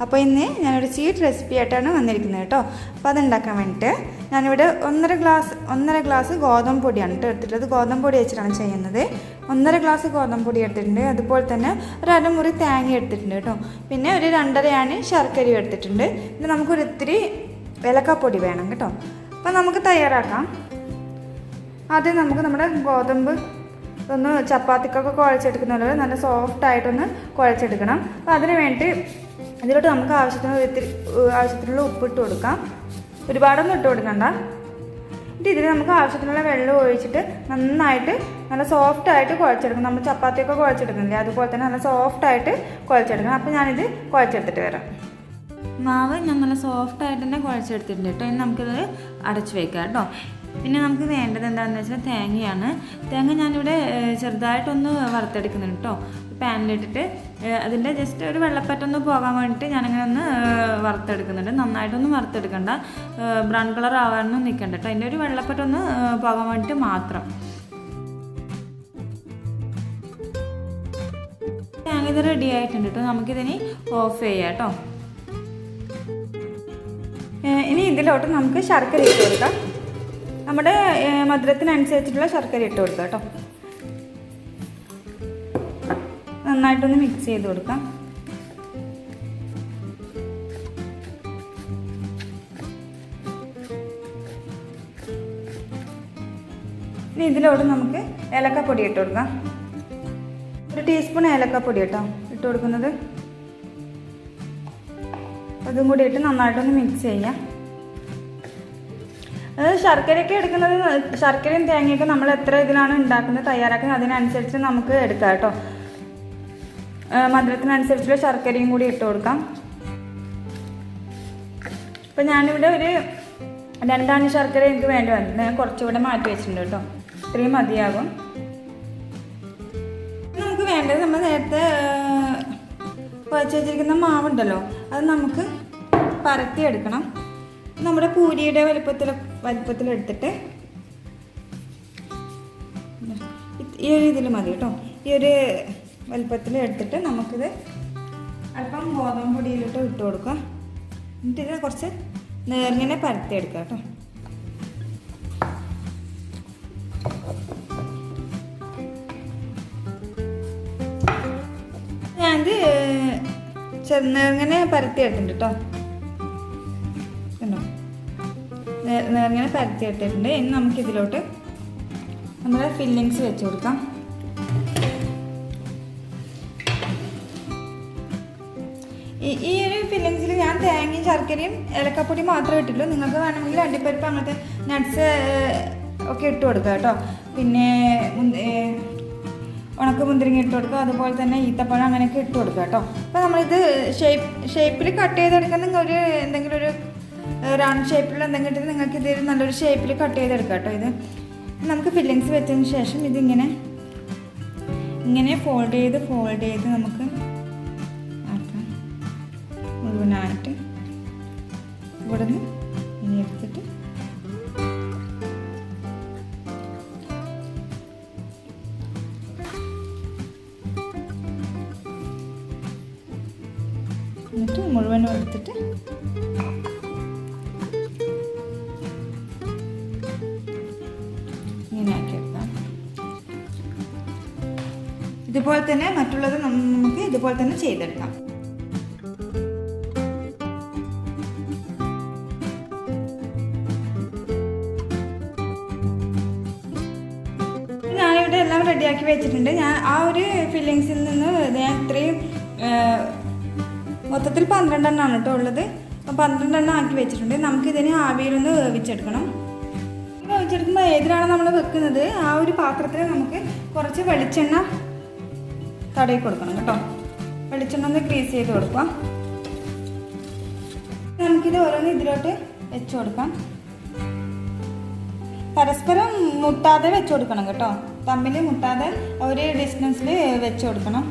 അപ്പോൾ ഇന്ന് ഞാനൊരു സ്വീറ്റ് റെസിപ്പി ആയിട്ടാണ് വന്നിരിക്കുന്നത് കേട്ടോ. അപ്പോൾ അതുണ്ടാക്കാൻ വേണ്ടിയിട്ട് ഞാനിവിടെ ഒന്നര ഗ്ലാസ് ഗോതമ്പ് പൊടിയാണ് കേട്ടോ എടുത്തിട്ടുള്ളത്. ഗോതമ്പ് പൊടി വെച്ചിട്ടാണ് ചെയ്യുന്നത്. 1.5 ഗ്ലാസ് ഗോതമ്പ് പൊടി എടുത്തിട്ടുണ്ട്. അതുപോലെ തന്നെ ഒരു അരമുറി തേങ്ങ എടുത്തിട്ടുണ്ട് കേട്ടോ. പിന്നെ ഒരു 2.5 ശർക്കരയും എടുത്തിട്ടുണ്ട്. പിന്നെ നമുക്കൊരു ഇത്തിരി ഏലക്കാപ്പൊടി വേണം കേട്ടോ. അപ്പോൾ നമുക്ക് തയ്യാറാക്കാം. ആദ്യം നമുക്ക് നമ്മുടെ ഗോതമ്പ് ഒന്ന് ചപ്പാത്തിക്കൊക്കെ കുഴച്ചെടുക്കുന്ന പോലെ നല്ല സോഫ്റ്റായിട്ടൊന്ന് കുഴച്ചെടുക്കണം. അപ്പോൾ അതിന് വേണ്ടി ഇതിലോട്ട് നമുക്ക് ആവശ്യത്തിനുള്ള ഉപ്പിട്ട് കൊടുക്കാം. ഒരുപാടൊന്നും ഇട്ട് കൊടുക്കണ്ട. എന്നിട്ട് ഇതിൽ നമുക്ക് ആവശ്യത്തിനുള്ള വെള്ളം ഒഴിച്ചിട്ട് നന്നായിട്ട് നല്ല സോഫ്റ്റായിട്ട് കുഴച്ചെടുക്കണം. നമ്മൾ ചപ്പാത്തിയൊക്കെ കുഴച്ചെടുക്കുന്നില്ലേ, അതുപോലെ തന്നെ നല്ല സോഫ്റ്റായിട്ട് കുഴച്ചെടുക്കണം. അപ്പോൾ ഞാനിത് കുഴച്ചെടുത്തിട്ട് വരാം. മാവ് ഞാൻ നല്ല സോഫ്റ്റായിട്ട് തന്നെ കുഴച്ചെടുത്തിട്ടുണ്ട് കേട്ടോ. ഇനി നമുക്കിത് അടച്ചു വയ്ക്കാം കേട്ടോ. പിന്നെ നമുക്ക് വേണ്ടത് എന്താണെന്ന് വെച്ചാൽ തേങ്ങയാണ്. തേങ്ങ ഞാനിവിടെ ചെറുതായിട്ടൊന്ന് വറുത്തെടുക്കുന്നുണ്ട് കേട്ടോ. പാനിലിട്ടിട്ട് അതിൻ്റെ ജസ്റ്റ് ഒരു വെള്ളപ്പറ്റൊന്ന് പോകാൻ വേണ്ടിയിട്ട് ഞാനിങ്ങനെ ഒന്ന് വറുത്തെടുക്കുന്നുണ്ട്. നന്നായിട്ടൊന്നും വറുത്തെടുക്കണ്ട, ബ്രൗൺ കളർ ആവാനൊന്നും നിൽക്കണ്ട കേട്ടോ. അതിൻ്റെ ഒരു വെള്ളപ്പറ്റൊന്ന് പോകാൻ വേണ്ടിയിട്ട് മാത്രം. തേങ്ങ ഇത് റെഡി ആയിട്ടുണ്ട് കേട്ടോ. നമുക്കിതിനി ഓഫ് ചെയ്യാം കേട്ടോ. ഇനി ഇതിലോട്ട് നമുക്ക് ശർക്കര ഇട്ട് കൊടുക്കാം. നമ്മുടെ മധുരത്തിനനുസരിച്ചിട്ടുള്ള ശർക്കര ഇട്ട് കൊടുക്കാം കേട്ടോ. നന്നായിട്ടൊന്ന് മിക്സ് ചെയ്ത് കൊടുക്കാം. ഇനി ഇതിലോട്ട് നമുക്ക് ഏലക്കാപ്പൊടി ഇട്ട് കൊടുക്കാം. 1 ടീസ്പൂൺ ഏലക്കാപ്പൊടി കേട്ടോ ഇട്ട് കൊടുക്കുന്നത്. അതും കൂടി ഇട്ട് നന്നായിട്ടൊന്ന് മിക്സ് ചെയ്യാം. ശർക്കരയൊക്കെ എടുക്കുന്നത്, ശർക്കരയും തേങ്ങയൊക്കെ നമ്മൾ എത്ര ഇതിലാണ് ഉണ്ടാക്കുന്നത് തയ്യാറാക്കുന്നത് അതിനനുസരിച്ച് നമുക്ക് എടുക്കാം കേട്ടോ. മധുരത്തിനനുസരിച്ചുള്ള ശർക്കരയും കൂടി ഇട്ട് കൊടുക്കാം. ഇപ്പം ഞാനിവിടെ ഒരു 2 ശർക്കര എനിക്ക് വേണ്ടി വന്നിട്ടുണ്ട്. ഞാൻ കുറച്ചുകൂടെ മാറ്റി വെച്ചിട്ടുണ്ട് കേട്ടോ. ഇത്രയും മതിയാകും. നമുക്ക് വേണ്ടത് നമ്മൾ നേരത്തെ കുഴച്ച് വെച്ചിരിക്കുന്ന മാവുണ്ടല്ലോ, അത് നമുക്ക് പരത്തിയെടുക്കണം. നമ്മുടെ പൂരിയുടെ വലുപ്പത്തിൽ എടുത്തിട്ട് ഈ ഒരു ഇതിൽ മതി കേട്ടോ. ഈ ഒരു വലുപ്പത്തിൽ എടുത്തിട്ട് നമുക്കിത് അല്പം ഗോതമ്പ് പൊടിയിലിട്ട് ഇട്ട് കൊടുക്കാം. എന്നിട്ട് ഇത് കുറച്ച് നേർങ്ങനെ പരത്തിയെടുക്കാം കേട്ടോ. ഞാനിത് നേർങ്ങനെ പരത്തിയെടുത്തിട്ടുണ്ട് കേട്ടോ. നേർങ്ങനെ പരത്തിയിട്ടിട്ടുണ്ട്. ഇനി നമുക്കിതിലോട്ട് നമ്മുടെ ഫില്ലിങ്സ് വെച്ച് കൊടുക്കാം. ഈ ഒരു ഫില്ലിങ്സിൽ ഞാൻ തേങ്ങയും ശർക്കരയും ഏലക്കാപ്പൊടി മാത്രമേ ഇട്ടുള്ളൂ. നിങ്ങൾക്ക് വേണമെങ്കിൽ അണ്ടിപ്പരിപ്പ് അങ്ങനത്തെ നട്ട്സ് ഒക്കെ ഇട്ട് കൊടുക്കുക കേട്ടോ. പിന്നെ ഉണക്ക മുന്തിരിങ്ങ ഇട്ട് കൊടുക്കുക, അതുപോലെ തന്നെ ഈത്തപ്പഴം അങ്ങനെയൊക്കെ ഇട്ട് കൊടുക്കുക കേട്ടോ. അപ്പോൾ നമ്മളിത് ഷേപ്പിൽ കട്ട് ചെയ്തെടുക്കുന്ന എന്തെങ്കിലും ഒരു റൗണ്ട് ഷേപ്പിൽ എന്തെങ്കിലും ഇട്ടിട്ട് നിങ്ങൾക്ക് ഇത് നല്ലൊരു ഷേപ്പിൽ കട്ട് ചെയ്തെടുക്കാം കേട്ടോ. ഇത് നമുക്ക് ഫില്ലിങ്സ് വെച്ചതിന് ശേഷം ഇതിങ്ങനെ ഫോൾഡ് ചെയ്ത് നമുക്ക് ആക്കാം. മുഴുവനായിട്ട് ഇവിടെ നിന്ന് ഇനി എടുത്തിട്ട് എന്നിട്ട് മുഴുവനും എടുത്തിട്ട് ഇതുപോലെ തന്നെ മറ്റുള്ളത് നമുക്ക് ഇതുപോലെ തന്നെ ചെയ്തെടുക്കാം. ഞാനിവിടെ എല്ലാം റെഡിയാക്കി വെച്ചിട്ടുണ്ട്. ഞാൻ ആ ഒരു ഫില്ലിങ്സിൽ നിന്ന് ഞാൻ ഇത്രയും മൊത്തത്തിൽ 12 എണ്ണമാണ് കേട്ടോ ഉള്ളത്. അപ്പോൾ 12 എണ്ണം ആക്കി വെച്ചിട്ടുണ്ട്. നമുക്കിതിനെ ആവിയിലൊന്ന് വേവിച്ചെടുക്കണം. വേവിച്ചെടുക്കുമ്പോൾ ഏതിലാണ് നമ്മൾ വെക്കുന്നത് ആ ഒരു പാത്രത്തിൽ നമുക്ക് കുറച്ച് വെളിച്ചെണ്ണ തടവി കൊടുക്കണം കേട്ടോ. വെളിച്ചെണ്ണ ഒന്ന് ഗ്രീസ് ചെയ്ത് കൊടുക്കാം. നമുക്കിത് ഓരോന്ന് ഇതിലോട്ട് വെച്ച് കൊടുക്കാം. പരസ്പരം മുട്ടാതെ വെച്ച് കൊടുക്കണം കേട്ടോ. തമ്മിൽ മുട്ടാതെ ഒരു ഡിസ്റ്റൻസിൽ വെച്ച് കൊടുക്കണം.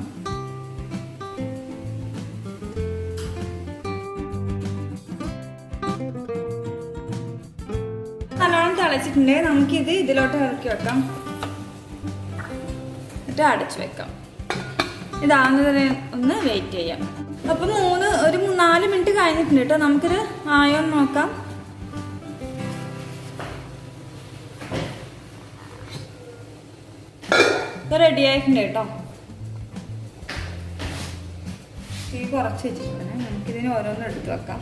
നല്ലോണം തിളച്ചിട്ടുണ്ട്. നമുക്കിത് ഇതിലോട്ട് ഇറക്കി വെക്കാം. എന്നിട്ട് അടച്ചു വെക്കാം. ഇതാകുന്നതിന് ഒന്ന് വെയിറ്റ് ചെയ്യാം. അപ്പം ഒരു 4 മിനിറ്റ് കഴിഞ്ഞിട്ടുണ്ട് കേട്ടോ. നമുക്കിത് ആയോ എന്ന് നോക്കാം. ഇപ്പോൾ റെഡി ആയിട്ടുണ്ട് കേട്ടോ. തീ കുറച്ച് വെച്ചിട്ടുണ്ട്. നമുക്കിതിന് ഓരോന്നും എടുത്ത് വെക്കാം.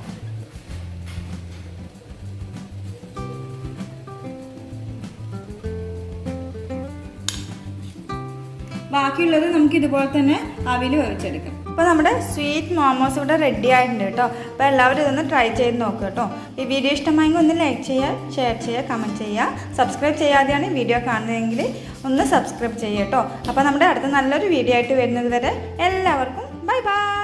ബാക്കിയുള്ളത് നമുക്ക് ഇതുപോലെ തന്നെ ആവിയിൽ വേവിച്ചെടുക്കാം. അപ്പോൾ നമ്മുടെ സ്വീറ്റ് മോമോസ് ഇവിടെ റെഡി ആയിട്ടുണ്ട് കേട്ടോ. അപ്പോൾ എല്ലാവരും ഇതൊന്ന് ട്രൈ ചെയ്ത് നോക്കുക കേട്ടോ. ഈ വീഡിയോ ഇഷ്ടമായെങ്കിൽ ഒന്ന് ലൈക്ക് ചെയ്യുക, ഷെയർ ചെയ്യുക, കമൻറ്റ് ചെയ്യുക. സബ്സ്ക്രൈബ് ചെയ്യാതെയാണ് വീഡിയോ കാണുന്നതെങ്കിൽ ഒന്ന് സബ്സ്ക്രൈബ് ചെയ്യുക കേട്ടോ. അപ്പോൾ നമ്മുടെ അടുത്ത നല്ലൊരു വീഡിയോ ആയിട്ട് വരുന്നത് വരെ എല്ലാവർക്കും ബൈ ബൈ.